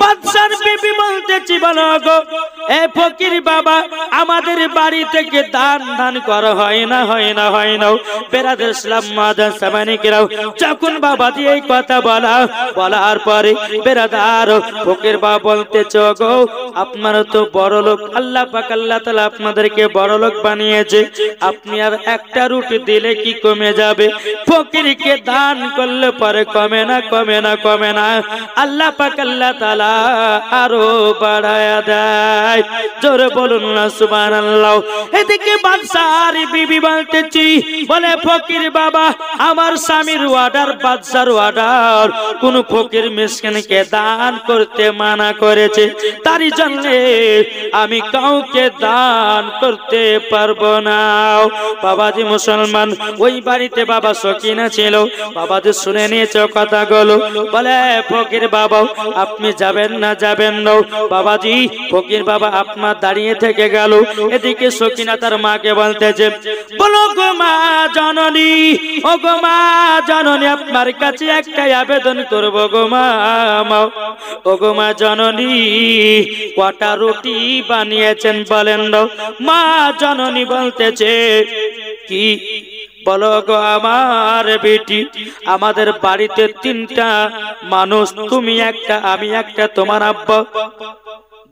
বাদশার বিবি বলতেছি, বলো গো এ ফকির বাবা, আমাদের বাড়ি থেকে দান দান করা হয় না, হয় না, হয় না। বেরাদের ইসলাম মাদার সামানিকেরাও যখন বাবাজি এই কথা বলার পরে বেরাদার ফকির বাবা বলতেছ, গো আপনারা তো বড় লোক, আল্লাহ পাক আল্লাহ তাআলা আপনাদেরকে বড় লোক বানিয়েছে, আপনি আর একটা রুটি দিলে কি কমে যাবে? ফকিরকে দান করলে পরে কমে না, কমে না, কমে না, আল্লাহ পাক আল্লাহ তাআলা আরো বাড়ায়া দেয়। জোরে বলুন না সুবহানাল্লাহ। এদিকে বাদশার বিবি বলতেছি, বলে ফকির বাবা, আমার স্বামীর অর্ডার, বাদশার অর্ডার, কোন ফকির মিসকিনকে দান করতে মানা করেছে, তারই জন্য আমি কাউকে দান করতে পারবো না। বাবাজি মুসলমান, ওই বাড়িতে বাবা সকিনা ছিল, বাবাজি শুনে নিয়েছে কথাগুলো, বলে ফকির বাবা আপনি যাবেন না, যাবেন না। বাবাজি ফকির বাবা আপনার দাঁড়িয়ে থেকে গেল। এদিকে সকিনা তার মাকে বলতেছে, বলো গো মা জননী, ও গো মা জননী, আপনার কাছে একটাই আবেদন করবো গো মা, ও গো মা জননী, কটা রুটি বানিয়েছেন বলেন না। মা জননী বলতেছে, কি? বলো গো আমার বেটি, আমাদের বাড়িতে 3টা মানুষ, তুমি একটা, আমি একটা, তোমার আব্বা,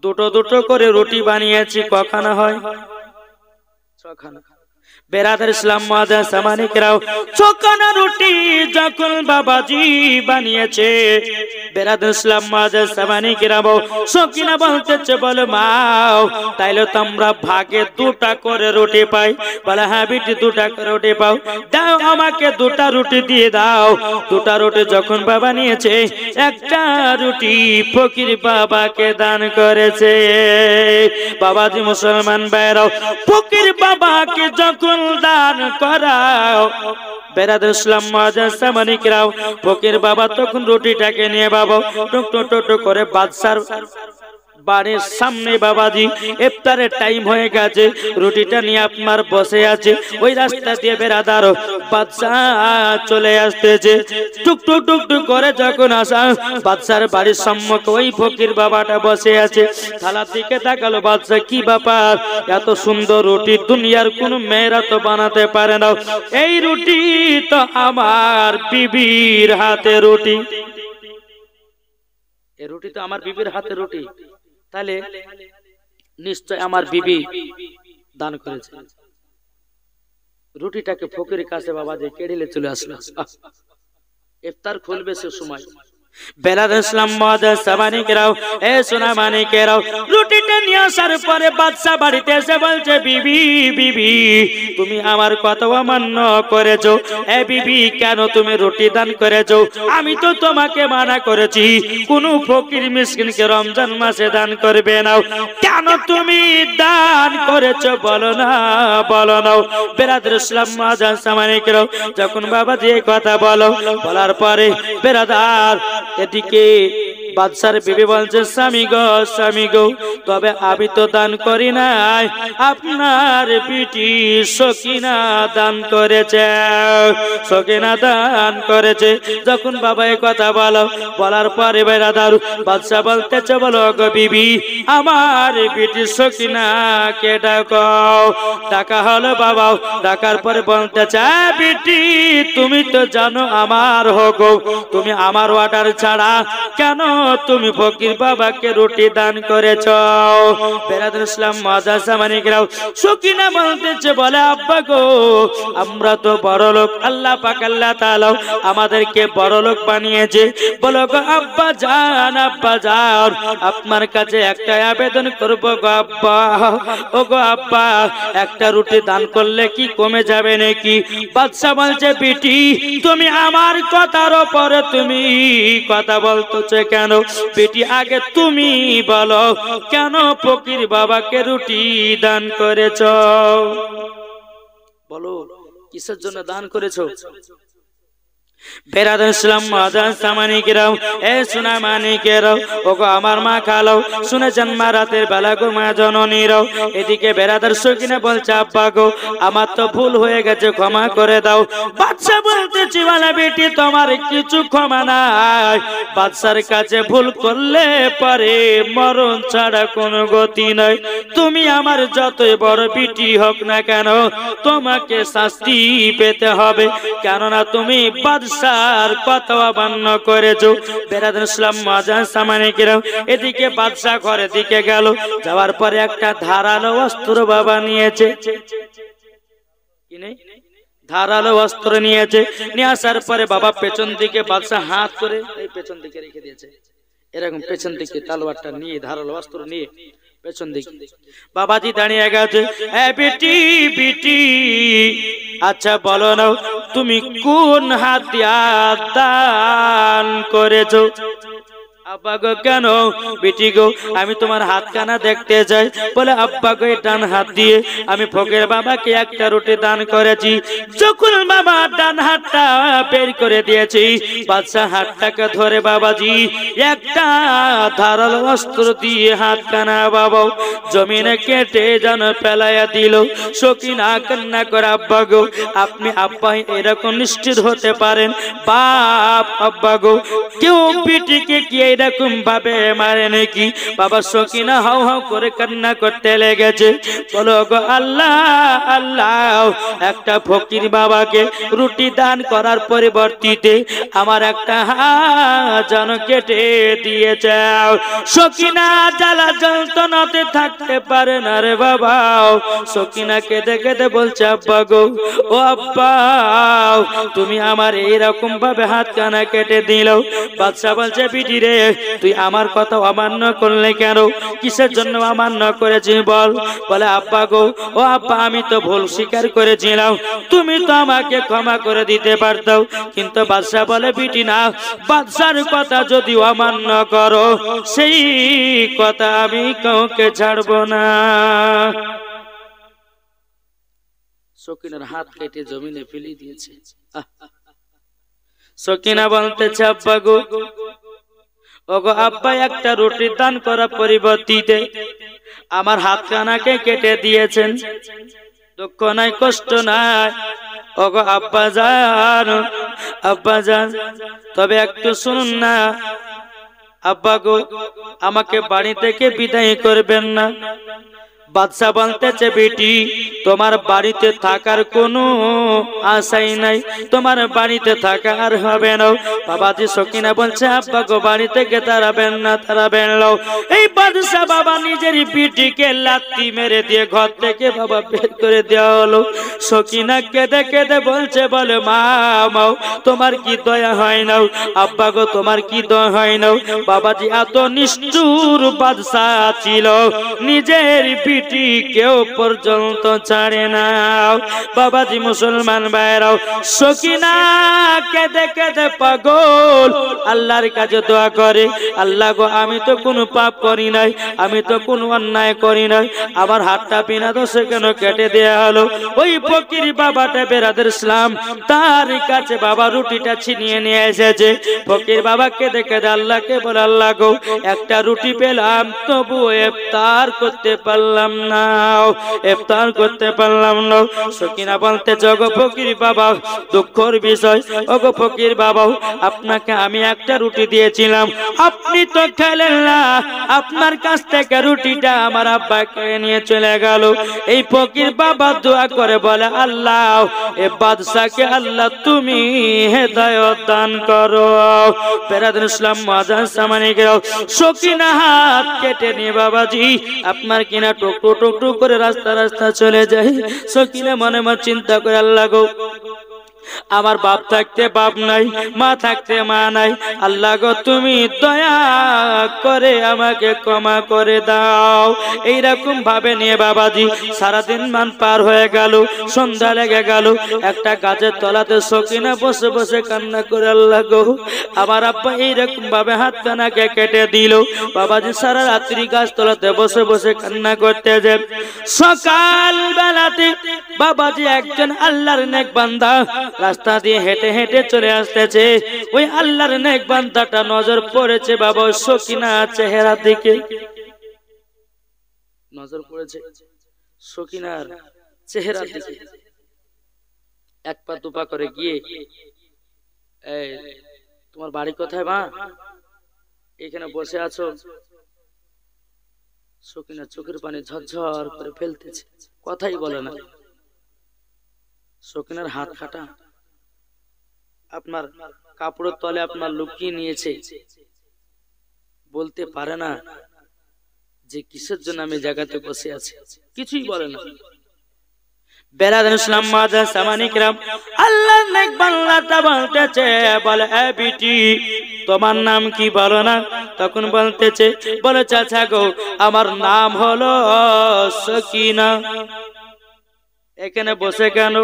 দুটো দুটো করে রুটি বানিয়েছি, কখানা হয়? 6খানা। বেরাদার ইসলাম মাদার সামানিকরাও 6খানা রুটি যখন বাবাজি বানিয়েছে, বেরাদার ইসলাম মাদার সামানিকরাও সকিনা বলতেছে, বলে মা তাইলে তো আমরা ভাগে 2টা করে রুটি পাই। বলে হ্যাঁ বেটি 2টা করে রুটি পাও, দাও আমাকে 2টা রুটি দিয়ে দাও। 2টা রুটি যখন বাবা নিয়েছে, একটা রুটি ফকির বাবাকে দান করেছে। বাবাজি মুসলমান ভাইরাও, ফকির বাবাকে যখন দান করাও, বেরাদার ইসলাম মাদার সামানিকরাও, ফকির বাবা তখন রুটিটাকে নিয়ে বাবা টুক টুক টুক করে বাদশার বাড়ির সামনে, বাবাজি ইফতারের টাইম হয়ে গেছে, রুটিটা নিয়ে আপনার বসে আছে। ওই রাস্তা দিয়ে বেরাদার বাদশা চলে আসতেছে, টুক টুক টুক টুক করে যখন আসা বাদশার বাড়ির সম্মুখে ওই ফকির বাবাটা বসে আছে। থালার দিকে তাকালো বাদশা, কি ব্যাপার, এত সুন্দর রুটি দুনিয়ার কোন মেয়েরা তো বানাতে পারে না, এই রুটি তো আমার বিবির হাতে রুটি, এই রুটি তো আমার বিবির হাতে রুটি, তাহলে নিশ্চয় আমার বিবি দান করেছে। রুটিটাকে ফকিরের কাছে বাবা যে কেড়ে চলে আসলো। ইফতার খুলবে সে সময় বেলাল ইসলাম মাদার সামানিকরাও, এ সোনা মানিকেরাও, রুটিটা নিয়ে আসার পরে বাদশা বাড়িতে এসে বলছে, বিবি বিবি তুমি আমার কথা অমান্য করেছো, এ বিবি কেন তুমি রুটি দান করেছো? আমি তো তোমাকে মানা করেছি কোন ফকির মিসকিনকে রমজান মাসে দান করবে না, কেন তুমি দান করেছো বলো না, বলো না। বেরাদার ইসলাম মাদার সামানিকরাও যখন বাবা যে কথা বলার পরে বেরাদার এদিকে বাদশার বিবি বলছে, স্বামী গো, স্বামী গো, তবে আমি তো দান করি নাই, আপনার বিটি সকিনা দান করেছে, সকিনা দান করেছে। যখন বাবা এই কথা বলার পরে বেরাদার বাদশা বলতেছে, বলো গো বিবি, আমার বিটি সকিনাকে ডাকো। ডাকা হলো বাবা, ডাকার পরে বলতেছে, বিটি তুমি তো জানো আমার হুকুম, তুমি আমার অর্ডার ছাড়া কেন তুমি ফকির বাবাকে রুটি দান করেছ? বেরাদার ইসলাম মাদার সামানিকরাও সকিনা বলতেছে, বলে আব্বা গো, আমরা তো বড় লোক, আল্লাহ পাক আল্লাহ তাআলা আমাদেরকে বড় লোক বানিয়েছে। বলো গো আব্বা জান, আব্বা জান, আপনার কাছে একটা আবেদন করব গো আব্বা, ও গো আব্বা, একটা রুটি দান করলে কি কমে যাবে নাকি? বাদশা বলছে, বিটি তুমি আমার কথার উপরে তুমি কথা বলতেছো কেন? বেটি আগে তুমি বলো, কেন ফকির বাবাকে রুটি দান করেছ? বলো কিসের জন্য দান করেছো? বেরাদুল ইসলাম মাদান সামানিকেরাও এ সোনা মানিকেরাও ওগো আমার মা খালাও শুনেছেন মা রাতের বেলা গো মা জননীরাও এদিকে বেরাদার সকিনা বলছে আব্বা গো আমার তো ভুল হয়ে গেছে ক্ষমা করে দাও। বাদশা বলতেছি ওয়ালা বেটি তোমার কিছু ক্ষমা নাই, বাদশার কাছে ভুল করলে পরে মরণ ছাড়া কোনো গতি নাই। তুমি আমার যতই বড় বেটি হোক না কেন তোমাকে শাস্তি পেতে হবে, কেননা তুমি বাদশার কথা অমান্য করেছো। বেরাদুল ইসলাম মাদান সামানিকেরাও এদিকে বাদশা ঘরের দিকে গেল, যাওয়ার পরে একটা ধারালো অস্ত্র বাবা নিয়েছে, ধারালো অস্ত্র নিয়েছে। নিয়ে আসার পরে বাবা পেছন দিকে বাদশা হাত করে এই পেছন দিকে রেখে দিয়েছে, এরকম পেছন দিকে তলোয়ারটা নিয়ে ধারালো অস্ত্র নিয়ে পেছন দিকে বাবাজি দাঁড়িয়ে গেছে। বেটি বেটি আচ্ছা বলো না তুমি কোন হাতিয়ার দান করেছো? আব্বা গো কেন? বেটি গো আমি তোমার হাতখানা দেখতে চাই। বলে আব্বা গো ডান হাত দিয়ে আমি ফকির বাবাকে একটা রুটি দান করেছি। যখন বাবা ডান হাতটা বের করে দিয়েছি, বাদশা হাতটাকে ধরে বাবাজি একটা ধারালো অস্ত্র দিয়ে হাতখানা বাবা জমিনে কেটে যেন ফেলাইয়া দিল। সকিনা কান্না করে আব্বা গো আপনি আব্বা এরকম নিশ্চিত হতে পারেন? বাপ আব্বা গো কেউ বেটিকে কি এরকম ভাবে মারে নাকি? বাবা সকিনা হাউ হাউ করে কান্না করতে লেগেছে। বলো গো আল্লাহ আল্লাহ, একটা ফকির বাবাকে রুটি দান করার পরিবর্তিতে আমার একটা হাত যেন কেটে দিয়েছে। সকিনা জ্বালা যন্ত্রণাতে থাকতে পারে না রে বাবা। সকিনা কেঁদে কেঁদে বলছে আব্বা গো ও আব্বা তুমি আমার এইরকম ভাবে হাত কানা কেটে দিল। বাদশা বলছে বিটি রে তুই আমার কথা অমান্য করলে কেন? কিসের জন্য অমান্য করেছি বল? বলে আব্বা গো ও আব্বা আমি তো ভুল স্বীকার করেছিলাম, তুমি তো আমাকে ক্ষমা করে দিতে পারতো। কিন্তু বাদশা বলে বিটি না, বাদশার কথা যদি অমান্য করো সেই কথা আমি কাউকে ছাড়বো না। সকিনার হাত কেটে জমিনে ফেলে দিয়েছে। সকিনা বলতেছে আব্বা গো ওগো আব্বা একটা রুটি দান করার পরিবর্তিতে আমার হাতখানাকে কেটে দিয়েছেন। দুঃখ নাই কষ্ট নাই ওগো আব্বা জান, তবে একটু শুনুন না আব্বা গো আমাকে বাড়ি থেকে বিদায় করবেন না। বাদশা বলতেছে বেটি তোমার বাড়িতে থাকার কোনো আশাই নাই, তোমার বাড়িতে থাকা আর হবে না। বাবাজি সকিনা বলছে আব্বা গো বাড়ি থেকে তাড়াবেন না তাড়াবেন না। এই বাদশা বাবা নিজের বেটিকে লাথি মেরে দিয়ে ঘর থেকে বাবা বের করে দেওয়া হলো। সকিনা কেঁদে কেঁদে বলছে বলে মা তোমার কি দয়া হয় না? আব্বা গো তোমার কি দয়া হয় না? বাবাজি এত নিষ্ঠুর বাদশা ছিল নিজের কেউ পর্যন্ত ছাড়ে না। বাবাজি মুসলমান ভাইরাও সকিনা কেঁদে কেঁদে পাগল আল্লাহর কাছে দোয়া করে আল্লাহ গো আমি তো কোনো পাপ করি নাই, আমি তো কোনো অন্যায় করি নাই, আমার হাতটা বিনা দোষে কেন কেটে দেয়া হলো? ওই ফকির বাবাটা বেরাদুল ইসলাম তার কাছে বাবা রুটিটা ছিনিয়ে নিয়ে এসেছে। ফকির বাবা কেঁদে কেঁদে আল্লাহকে বলে আল্লাহ গো একটা রুটি পেলাম তবু ইফতার করতে পারলাম না, ইফতার করতে পারলাম না। সকিনা বলতে ওগো ফকির বাবা দুঃখের বিষয়, ওগো ফকির বাবা আপনাকে আমি একটা রুটি দিয়েছিলাম আপনি তো খেলেন না, আপনার কাছ থেকে রুটিটা আমার আব্বা কেড়ে নিয়ে চলে গেল। এই ফকির বাবা দোয়া করে বলে আল্লাহ এ বাদশাকে আল্লাহ তুমি হেদায়েত দান করো। বেরাদুল ইসলাম মাদান সামানিকেরাও সকিনা হাত কেটে নিয়ে বাবাজি আপনার কিনা টুকটু টুকটু করে রাস্তা রাস্তা চলে যায়। সকিনা মনে মনে চিন্তা করে আল্লাহ গো আমার বাপ থাকতে বাপ নাই, মা থাকতে মা নাই, আল্লাহ গো তুমি দয়া করে আমাকে ক্ষমা করে দাও। এইরকম ভাবে নিয়ে বাবাজি সারাদিন মান পার হয়ে গেল, সন্ধ্যা লেগে গেল। একটা গাছের তলাতে সকিনা বসে বসে কান্না করে আল্লাহ গো আমার আব্বা এইরকম ভাবে হাতখানাকে কেটে দিল। বাবাজি সারা রাত্রি গাছ তলাতে বসে বসে কান্না করতে যায়। সকাল বেলাতে বাবাজি একজন আল্লাহর নেক বান্দা রাস্তা দিয়ে হেঁটে হেঁটে চলে আসতেছে। ওই আল্লাহর নেক বান্দাটা নজর পড়েছে বাবা সকিনা চেহারার দিকে, নজর পড়েছে সকিনার চেহারার দিকে। এক পা দুপা করে গিয়ে, এই তোমার বাড়ি কোথায় মা? এখানে বসে আছো? সকিনা চোখের পানি ঝরঝর করে ফেলতেছে, কথাই বলে না। সকিনার হাত কাটা, আপনার কাপড়ের তলে আপনার লুকিয়ে নিয়েছে, বলতে পারে না যে কিসের জন্য আমি জায়গাতে বসে আছি, কিছুই বলে না। বেরাদার ইসলাম মাদার সামানিকরাম, আল্লাহর নেক বান্দাটা বলতেছে, বলে এ বিটি তোমার নাম কি বলো না? তখন বলতেছে, বলে চাচা গো আমার নাম হলো সকিনা। এখানে বসে কেন?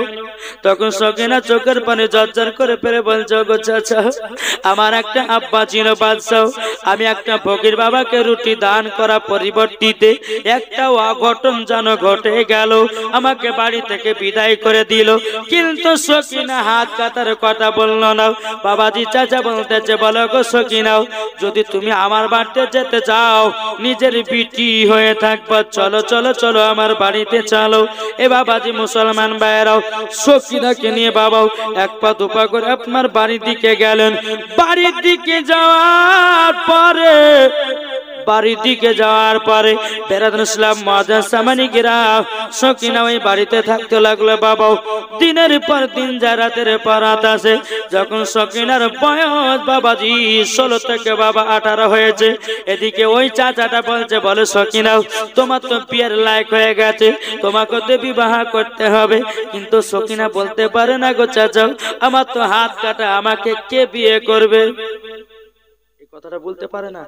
তখন সকিনা চোখের পানি ঝরঝর করে ফেলে বলছে, গো চাচা আমার একটা আব্বা ছিল বাদশাহ, আমি একটা ফকির বাবাকে রুটি দান করা পরিবর্তিতে একটা অঘটন যেন ঘটে গেল, আমাকে বাড়ি থেকে বিদায় করে দিল। কিন্তু সকিনা হাত কাটার কথা বলল না। বাবাজি চাচা বলতেছে, বলো গো সকিনাও, যদি তুমি আমার বাড়িতে যেতে চাও, নিজের বিটি হয়ে থাকবা, চলো চলো চলো আমার বাড়িতে চলো। এ বাবাজি মুসলমান ভাইয়েরাও, সকিনাকে নিয়ে বাবাও এক পা দুপা করে আপনার বাড়ির দিকে গেলেন। বাড়ির দিকে যাওয়ার পরে বেরাদার ইসলাম মাদার সামানিকেরা, সকিনা ওই বাড়িতে থাকতে লাগলো বাবাও। দিনের পর দিন যায়, রাতের পর রাত আসে। যখন সকিনার বয়স বাবাজি 16 থেকে বাবা 18 হয়েছে, এদিকে ওই চাচাটা বলছে, বলে সকিনাও তোমার তো বিয়ের লায়ক হয়ে গেছে, তোমাকে তো বিবাহ করতে হবে। কিন্তু সকিনা বলতে পারে না, গো চাচাও আমার তো হাত কাটা, আমাকে কে বিয়ে করবে? এই কথাটা বলতে পারে না।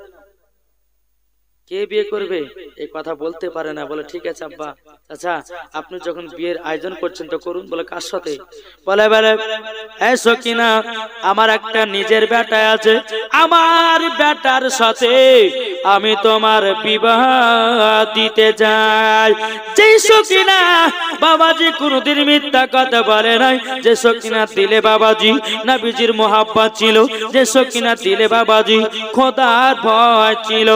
কে বিয়ে করবে এই কথা বলতে পারে না। বলে ঠিক আছে আব্বা, আচ্ছা আপনি যখন বিয়ের আয়োজন করছেন তো করুন। বলে কার সাথে? বলে এই সকিনা আমার একটা নিজের বেটা আছে, আমার বেটার সাথে আমি তোমার বিবাহ দিতে যাই। যে সকিনা বাবাজি কোনদিন মিথ্যা কথা বলে নাই, যে সকিনা দিলে বাবাজি নবীজির মোহাব্বত ছিল, যে সকিনা দিলে বাবাজি খোদার ভয় ছিল,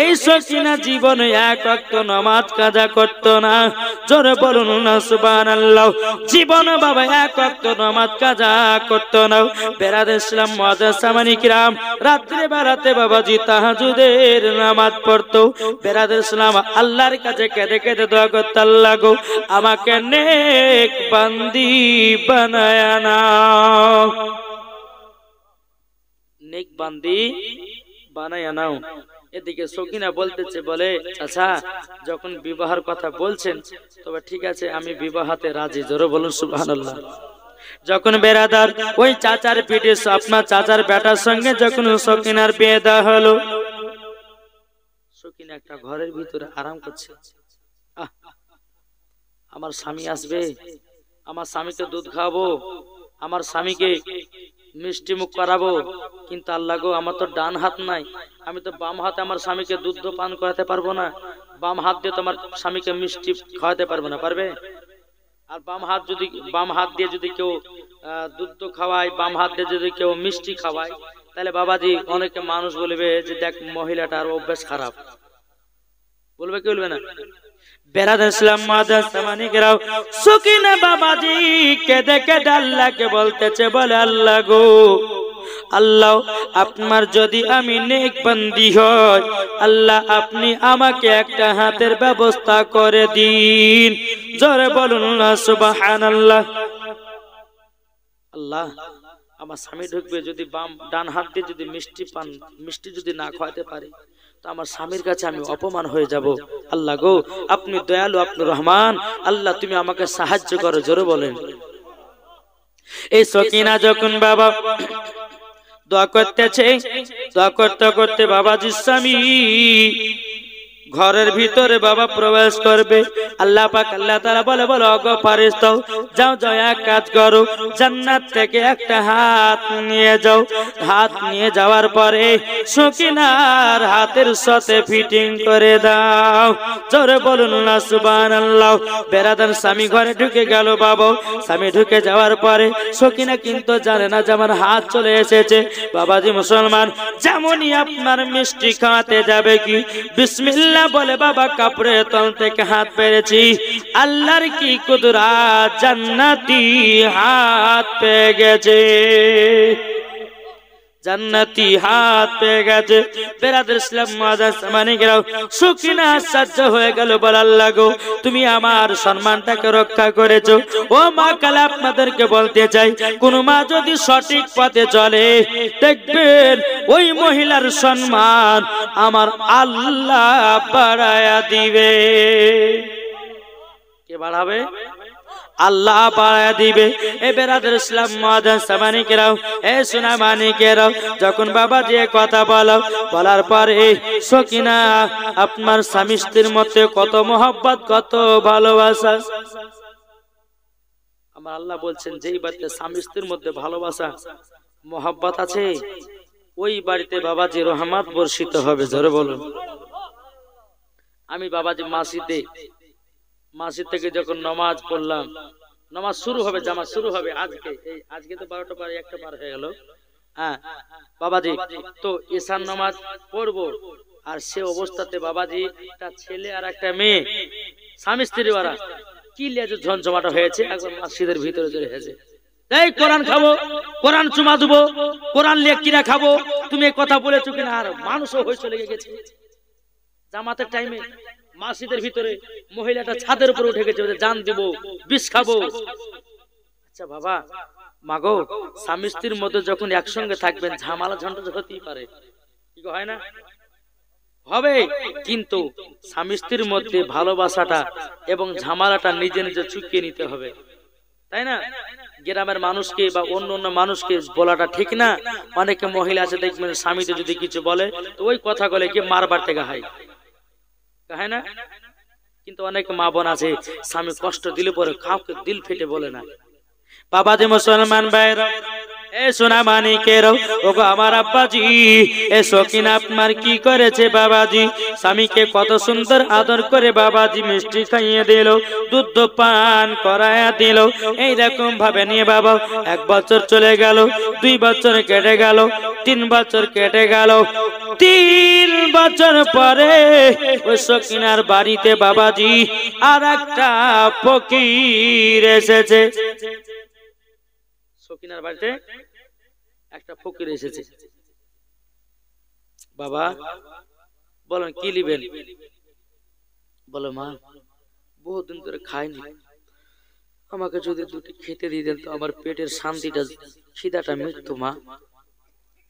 এই সকিনা জীবনে এক ওয়াক্ত নামাজ কাজা করতো না। জোরে বলুন না সুবহানাল্লাহ। জীবনে বাবা এক ওয়াক্ত নামাজ কাজা করতো না। বেরাদার ইসলাম মুআজ্জাজ সামানি কিরাম, রাত্রে বেলাতে বাবাজি তাহাজ্জুদের নামাজ পড়তো। বেরাদার ইসলাম আল্লাহর কাছে কেঁদে কেঁদে দোয়া করতো, আল্লাহ গো আমাকে নেক বান্দি বানায়া নাও, নেক বান্দি বানায়া নাও। এদিকে সকিনা বলতেছে, বলে আচ্ছা যখন বিবাহের কথা বলছেন তবে ঠিক আছে আমি বিবাহতে রাজি। জোরে বলুন সুবহানাল্লাহ। যখন বেরাদার ওই চাচার পিঠে আপনার চাচার বেটার সঙ্গে যখন সকিনার বিয়ে দেওয়া হলো, সকিনা একটা ঘরের ভিতরে আরাম করছে। আমার স্বামী আসবে, আমার স্বামীকে দুধ খাওয়াবো, আমার স্বামীকে মিষ্টি মুখ করাবো, কিন্তু আল্লাহ গো আমার তো ডান হাত নাই, আমি তো বাম হাতে আমার স্বামীকে দুধ পান করাতে পারবো না, বাম হাত দিয়ে তোমার স্বামীকে মিষ্টি খাওয়াতে পারবো না, পারবে? আর বাম হাত দিয়ে যদি কেউ দুধ খাওয়ায়, বাম হাত দিয়ে যদি কেউ মিষ্টি খাওয়ায়, তাহলে বাবাজি অনেকে মানুষ বলবে যে দেখ মহিলাটার অভ্যাস খারাপ, বলবে কি বলবে না? বেরাদার ইসলাম মুআজ্জাজ সামানিকেরাও, সকিনা বাবাজি কেঁদে কেঁদে আল্লাহকে বলতেছে, বলে আল্লাহ গো আল্লাহ আপনার যদি আমি নেক বান্দি হই, আল্লাহ আপনি আমাকে একটা হাতের ব্যবস্থা করে দিন। জোরে বলুন না সুবহানাল্লাহ। আল্লাহ আমার স্বামী ঢুকবে, যদি ডান হাত দিয়ে যদি মিষ্টি যদি না খাওয়াতে পারে তো আমার স্বামীর কাছে আমি অপমান হয়ে যাব। আল্লাহ গো আপনি দয়ালু, আপনি রহমান, আল্লাহ তুমি আমাকে সাহায্য করো। জোরে বলেন। এই সকিনা যখন বাবা দোয়া করতেছে, দোয়া করতে করতে বাবাজির স্বামী ঘরের ভিতরে বাবা প্রবেশ করবে। আল্লাহ পাক আল্লাহ তাআলা বলে, বলো ওগো ফেরেশতা যাও যাও এক কাজ করো, জান্নাত থেকে একটা হাত নিয়ে যাও। হাত নিয়ে যাওয়ার পরে সকিনার হাতের সাথে ফিটিং করে দাও। জোরে বলুন না সুবহানাল্লাহ। বেরাদার স্বামী ঘরে ঢুকে গেল বাবা। স্বামী ঢুকে যাওয়ার পরে সকিনা কিন্তু জানে না যে আমার হাত চলে এসেছে। বাবাজি মুসলমান, যেমনই আপনার মিষ্টি খাওয়াতে যাবে কি বিসমিল্লাহ বলে বাবা কাপড়ের তল থেকে হাত পেরেছি। আল্লাহর কি কুদরত, জান্নাতি হাত পেয়ে গেছে, জান্নাতি হাত পেয়ে গেছে। বেরাদার ইসলাম মুআজ্জাজ সামানিকেরাও, সকিনা আশ্চর্য হয়ে গেল, বল আল্লাহ গো তুমি আমার সম্মানটাকে রক্ষা করেছো। ও মা কাল আপনাদেরকে বলতে চাই, কোন মা যদি সঠিক পথে চলে দেখবেন ওই মহিলার সম্মান আমার আল্লাহ বাড়ায়া দিবে। কে বাড়াবে? আল্লাহ বাড়ায়া দিবে। এ বেরাদার ইসলাম মুআজ্জাজ সামানিকেরাও, এ সোনা মানিকেরাও, যখন বাবা যে কথা বলার পরে সকিনা আপনার স্বামী স্ত্রীর মধ্যে কত মহব্বত, কত ভালোবাসা। আমার আল্লাহ বলছেন যেই বাড়িতে স্বামী স্ত্রীর মধ্যে ভালোবাসা মহব্বত আছে ওই বাড়িতে বাবাজি রহমত বর্ষিত হবে। জোরে বলুন। আমি বাবাজি মাসিদ থেকে যখন নামাজ পড়লাম, নামাজ শুরু হবে, জামাত শুরু হবে আজকে তো 12টা পার 1টা পার হয়ে গেল। হ্যাঁ বাবাজি, তো ঈশান নামাজ পড়বো, আর সে অবস্থাতে বাবাজি একটা ছেলে আর একটা মেয়ে স্বামী স্ত্রী ওরা কি লিয়ে ঝনঝমাটা হয়েছে, একবার মসজিদের ভিতরে চলে এসেছে। এই কোরআন খাবো, কোরআন চুমা দেবো, কোরআন লিয়ে কিরা খাবো, তুমি এই কথা বলেছো কিনা? আর মানুষও হয়েছে লেগে গেছে। জামাতের টাইমে মসজিদের ভিতরে মহিলাটা ছাদের উপরে উঠে গেছে, জান দিব, বিষ খাবো। আচ্ছা বাবা মাগো, স্বামী স্ত্রীর মধ্যে যখন একসঙ্গে থাকবেন ঝামেলা ঝঞ্ঝাট হতেই পারে, কি হয় না? হবে, কিন্তু স্বামী স্ত্রীর মধ্যে ভালোবাসাটা এবং ঝামেলাটা নিজে নিজে চুকিয়ে নিতে হবে, তাই না? গ্রামের মানুষকে বা অন্য অন্য মানুষকে বলাটা ঠিক না। অনেকে মহিলা আছে দেখবেন স্বামীতে যদি কিছু বলে তো ওই কথা বলে কি মারবার থেকে হয় না, কিন্তু অনেক মা বোন আছে স্বামী কষ্ট দিলে পরে কাউকে দিল ফেটে বলে না। বাবাজি মুসলমান ভাইরা, এ সোনা মানিকেরাও, ওগো আমার আব্বাজি, এ সকিনা আপনার কি করেছে বাবাজি? স্বামীকে কত সুন্দর আদর করে বাবাজি মিষ্টি খাইয়ে দিল, দুধ পান করায়া দিল। এইরকম ভাবে নিয়ে বাবা 1 বছর চলে গেল, 2 বছর কেটে গেল, 3 বছর কেটে গেল। 3 বছর পরে ওই সকিনার বাড়িতে বাবাজি আর একটা ফকির এসেছে। সকিনার বাড়িতে একটা ফকির এসেছে। বাবা বলেন কি নিবেন? বলো মা বহুদিন ধরে খাইনি, আমাকে যদি 2টি খেতে দিতেন তো আমার পেটের শান্তিটা, খিদাটা মিটতো মা।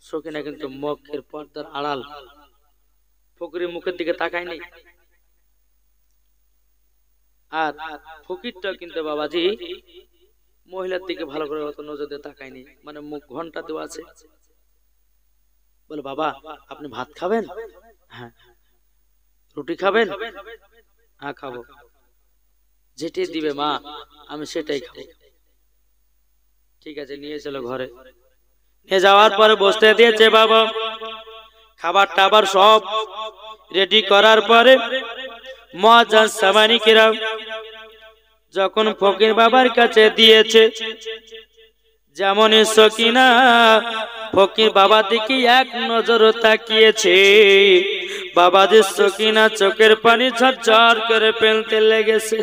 সকিনা কিন্তু মুখের পর্দার আড়াল, ফকিরের মুখের দিকে তাকায়নি। আর ফকিরটা কিন্তু বাবাজি মহিলার দিকে ভালো করে অত নজর দিয়ে তাকায়নি, মানে মুখ ঘন্টা দেওয়া আছে। বলে বাবা আপনি ভাত খাবেন? হ্যাঁ। রুটি খাবেন? হ্যাঁ খাবো। যেটাই দিবে মা আমি সেটাই খাবো। ঠিক আছে নিয়ে চলো ঘরে। নিয়ে যাওয়ার পরে বসতে দিয়েছে বাবা, খাবার টাবার সব রেডি করার পরে মুআজ্জাজ সামানিকেরা যখন ফকির বাবার কাছে দিয়েছে, যেমনই সকিনা ফকির বাবা দিকে এক নজর তাকিয়েছে, বাবাজি সকিনা চোখের পানি ঝরঝর করে ফেলতে লেগেছে।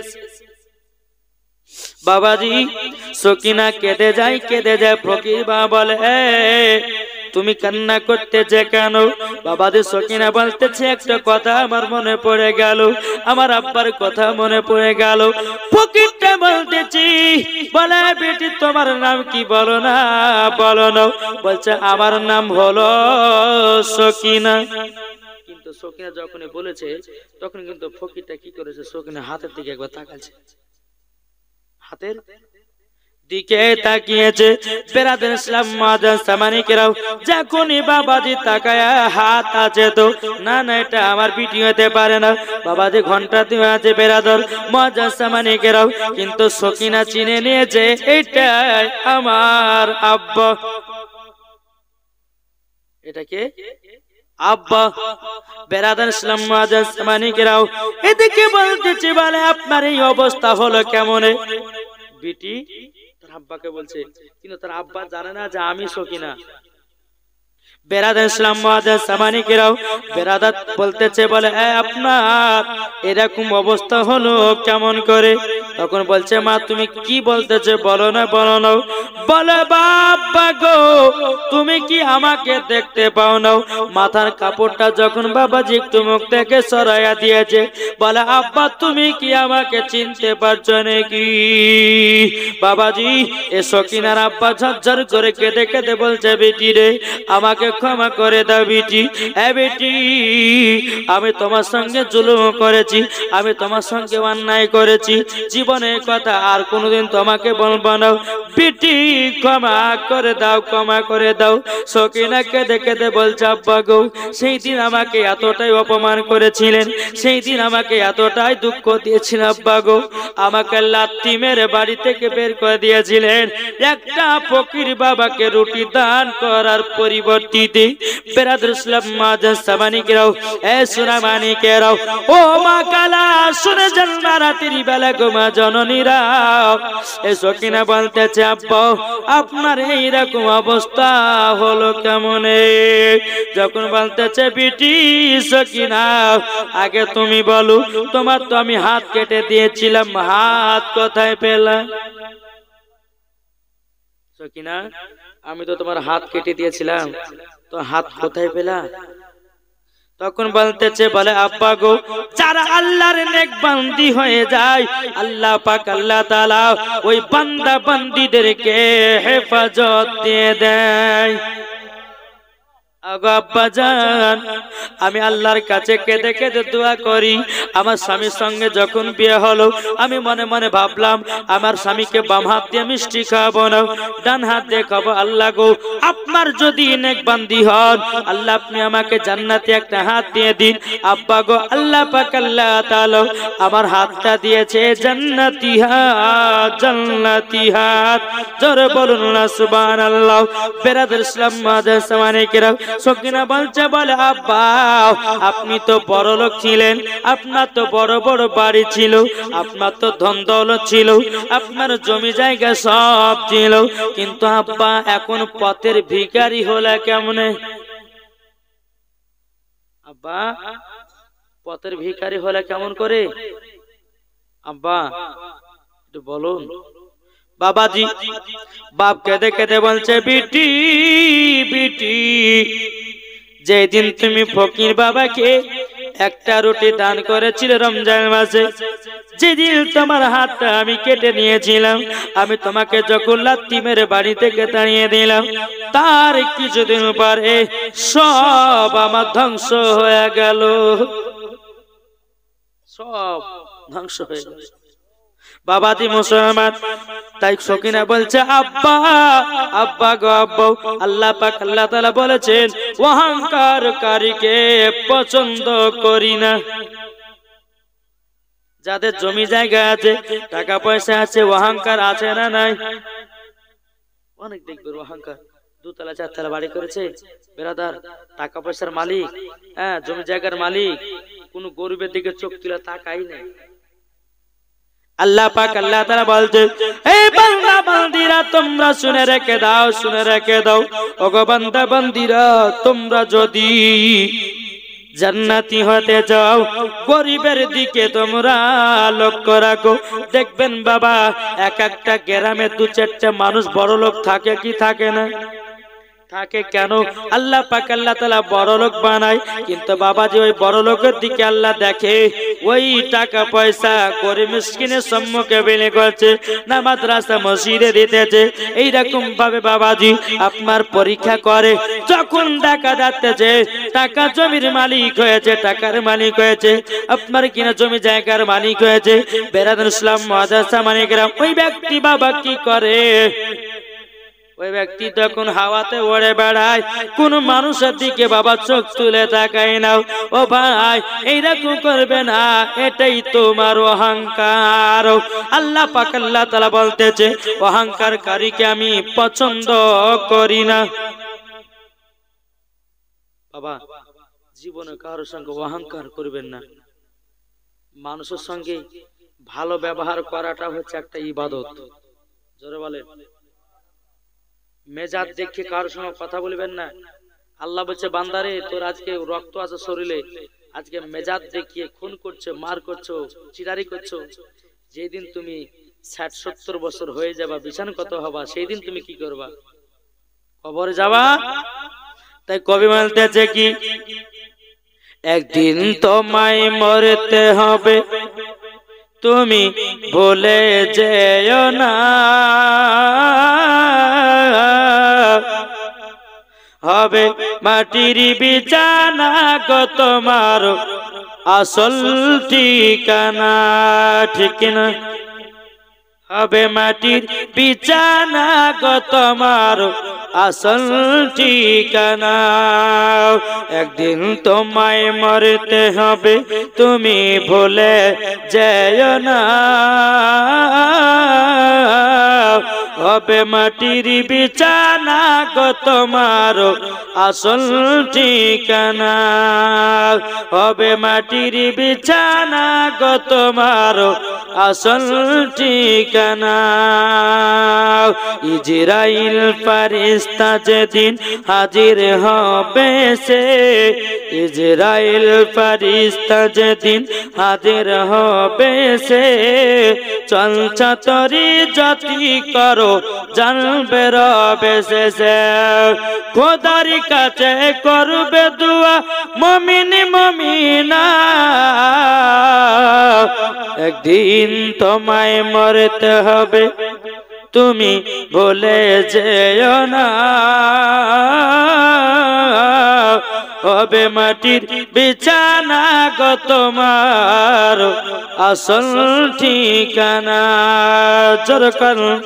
বাবাজি সকিনা কেঁদে যায়। ফকির বাবা বলে তুমি কান্না করতেছে কেন? বাবাজি সকিনা বলতেছে একটা কথা আমার মনে পড়ে গেল, আমার আব্বার কথা মনে পড়ে গেল। ফকিরটা বলতেছি, বলে বেটি তোমার নাম কি? বলো না। বলছে আমার নাম হলো সকিনা। কিন্তু সকিনা যখনই বলেছে তখন কিন্তু ফকিরটা কি করেছে, সকিনা হাতের দিকে একবার তাকাচ্ছে, হাতের দিকে তাকিয়েছে। বেরাদার ইসলাম মুআজ্জাজ সামানিকেরাও, যখনই বাবাজি তাকায় হাত আছে তো না এটা আমার বিটি হতে পারে না, বাবাজি ঘন্টা দিয়ে আছে। বেরাদার মুআজ্জাজ সামানিকেরাও, কিন্তু সকিনা চিনে নিয়েছে এটাই আমার আব্বা। এটা কে? আব্বা বেরাদার ইসলাম মুআজ্জাজ সামানিকেরাও এদিকে বলতেছে বলে আপনার এই অবস্থা হলো কেমন? বিটি তার আব্বাকে বলছে, কিন্তু তার আব্বা জানে না যে আমি সকিনা। বেরাদার ইসলাম মুআজ্জাজ সামানিকেরাও বেরাদাত বলতেছে বলে আপনার এরকম অবস্থা হলো কেমন করে? তখন বলছে মা তুমি কি বলতেছে বলো না বলো না। বলে বাবা গো তুমি কি আমাকে দেখতে পাও না? মাথার কাপড়টা যখন বাবাজি একটু মুখ থেকে সরাইয়া দিয়েছে, বলে আব্বা তুমি কি আমাকে চিনতে পারছো নাকি? বাবাজি এ সকিনার আব্বা ঝরঝর করে কেঁদে কেঁদে বলছে বেটি রে আমাকে ক্ষমা করে দাও বেটি। বেটি আমি তোমার সঙ্গে জুলুম করেছি, আমি তোমার সঙ্গে অন্যায় করেছি, জীবনের কথা আর কোনোদিন তোমাকে বলবো না বেটি, ক্ষমা করে দাও ক্ষমা করে দাও। সকিনা কেঁদে কেঁদে বলছে আব্বা গো সেই দিন আমাকে এতটাই অপমান করেছিলেন, সেই দিন আমাকে এতটাই দুঃখ দিয়েছিলেন আব্বা গো, আমাকে লাথি মেরে বাড়ি থেকে বের করে দিয়েছিলেন একটা ফকির বাবাকে রুটি দান করার পরিবর্তে। বেরাদার ইসলাম মুআজ্জাজ সামানিকেরাও সোনা মানিকেরাও ও মা কালা শুনে যান না রাতের বেলা গো মা জননীরা। সকিনা বলতেছে আব্বা আপনার এইরকম অবস্থা হলো কেমন? যখন বলতেছে বিটি সকিনা আগে তুমি বলো তোমার তো আমি হাত কেটে দিয়েছিলাম, হাত কোথায় পেলা? সকিনা আমি তো তোমার হাত কেটে দিয়েছিলাম, তো হাত কোথায় পেলা? তখন বলতেছে বলে আব্বা গো যারা আল্লাহর নেক বান্দি হয়ে যায় আল্লাহ পাক আল্লাহ তাআলা ওই বান্দা বান্দীদেরকে হেফাজত দিয়ে দেয়। আগো আব্বা জান আমি আল্লাহর কাছে কেঁদে কেঁদে দোয়া করি। আমার স্বামীর সঙ্গে যখন বিয়ে হলো আমি মনে মনে ভাবলাম আমার স্বামীকে বাম হাত দিয়ে মিষ্টি খাওয়াবো না, ডান হাত দিয়ে খাবো। আল্লাহ গো আপনার যদি নেক বান্দি হন আল্লাহ আপনি আমাকে জান্নাতে একটা হাত দিয়ে দিন। আব্বা গো আল্লাহ পাক আল্লাহ তাআলা আমার হাতটা দিয়েছে জান্নাতি হাত, জান্নাতি হাত। জোরে বলুন না সুবহানাল্লাহ। বেরাদার ইসলাম মুআজ্জাজ সামানিকেরাও সকিনা বলছে বলে আব্বা আপনি তো বড় লোক ছিলেন, আপনার তো বড় বড় বাড়ি ছিল, আপনার তো ধন দৌলত ছিল, আপনার জমি জায়গা সব ছিল, কিন্তু আব্বা এখন পথের ভিখারি হলে কেমনে? আব্বা পথের ভিখারি হলে কেমন করে? আব্বা একটু বলুন। বাবাজি বাপ কেঁদে কেঁদে বলছে বিটি বিটি যেদিন তুমি ফকির বাবাকে একটা রুটি দান করেছিলে রমজান মাসে, যেদিন তোমার হাতটা আমি কেটে নিয়েছিলাম, আমি তোমাকে যখন লাথি মেরে বাড়ি থেকে তাড়িয়ে দিলাম, তার কিছুদিন পরে সব আমার ধ্বংস হয়ে গেল, সব ধ্বংস হয়ে গেল। বাবাজি মুসলমান তাই সকিনা বলছে আব্বা আব্বা গো আব্বা আল্লাহ পাক আল্লাহ তাআলা বলেছেন অহংকারকারীকে পছন্দ করি না। যাদের জমি জায়গা আছে টাকা পয়সা আছে অহংকার আছে না নাই? অনেক দেখবে অহংকার, দুতলা চারতলা বাড়ি করেছে, বেরাদার টাকা পয়সার মালিক, হ্যাঁ জমি জায়গার মালিক, কোন গরিবের দিকে চোখ তুলে তাকাই নাই। আল্লাহ পাক আল্লাহ তাআলা বলছে এই বান্দা বান্দীরা তোমরা শুনে রেখে দাও, শুনে রেখে দাও ওগো বান্দা বান্দীরা, তোমরা যদি জান্নাতি হতে যাও গরিবের দিকে তোমরা লক্ষ্য রাখো। দেখবেন বাবা এক একটা গ্রামে দু চারটা মানুষ বড় লোক থাকে কি থাকে না? থাকে। কেন? আল্লাহ পাক আল্লাহ তাআলা বড় লোক বানায়, কিন্তু বাবাজি ওই বড় লোকের দিকে আল্লাহ দেখে ওই টাকা পয়সা গরিব মিসকিনের সম্মুখে বিলি করছে, না মাদ্রাসা মসজিদে দিতেছে, এইরকম ভাবে বাবাজি আপনার পরীক্ষা করে। যখন দেখা যাচ্ছে টাকা জমির মালিক হয়েছে, টাকার মালিক হয়েছে, আপনার কিনা জমি জায়গার মালিক হয়েছে, বেরাদার ইসলাম মুআজ্জাজ সামানিকেরাম ওই ব্যক্তি বাবা কি করে? ওই ব্যক্তি তখন হাওয়াতে উড়ে বেড়ায়, কোন মানুষের দিকে বাবা চোখ তুলে তাকায় না। ও ভাই এইরকম করবে না, এটাই তোমার অহংকার। আল্লাহ পাক আল্লাহ তাআলা বলতেছে অহংকারকারীকে আমি পছন্দ করি না। বাবা জীবনে কারোর সঙ্গে অহংকার করবেন না। মানুষের সঙ্গে ভালো ব্যবহার করাটা হচ্ছে একটা ইবাদত। জোরে বলেন। মেজাজ দেখে কারোর সঙ্গে কথা বলবেন না। আল্লাহ বলছে বান্দারে তোর আজকে রক্ত আছে শরীরে, আজকে মেজাজ দেখিয়ে খুন করছো, মার করছো, চিরারি করছো, যেদিন তুমি ৬০-৭০ বছর হয়ে যাবা, বিছানাগত হবা, সেই দিন তুমি কি করবা? কবরে যাবা। তাই কবি বলতেছে কি, একদিন তোমায় মরতে হবে, তুমি ভুলে যেও না, হবে মাটির বিছানা গো তোমার আসল ঠিকানা। ঠিক না? হবে মাটির বিছানা গো তোমার আসল ঠিকানা। একদিন তোমায় মরতে হবে, তুমি ভুলে যেও না, হবে মাটির বিছানা গো তোমার আসল ঠিকানা। হবে মাটির বিছানা গো তোমার আসল ঠিকানা। ইজরাইল ফেরেশতা যেদিন হাজির হবে সে, ইজরাইল ফেরেশতা যেদিন হাজির হবে সে, চলছা তরি জাতি করো জানবে রবে সে। খোদার কাছে করবে দুয়া মুমিন মুমিনা, একদিন তোমায় মরতে হবে, তুমি ভুলে যেও না, হবে মাটির বিছানা গো তোমার আসল ঠিকানা। জোর করুন।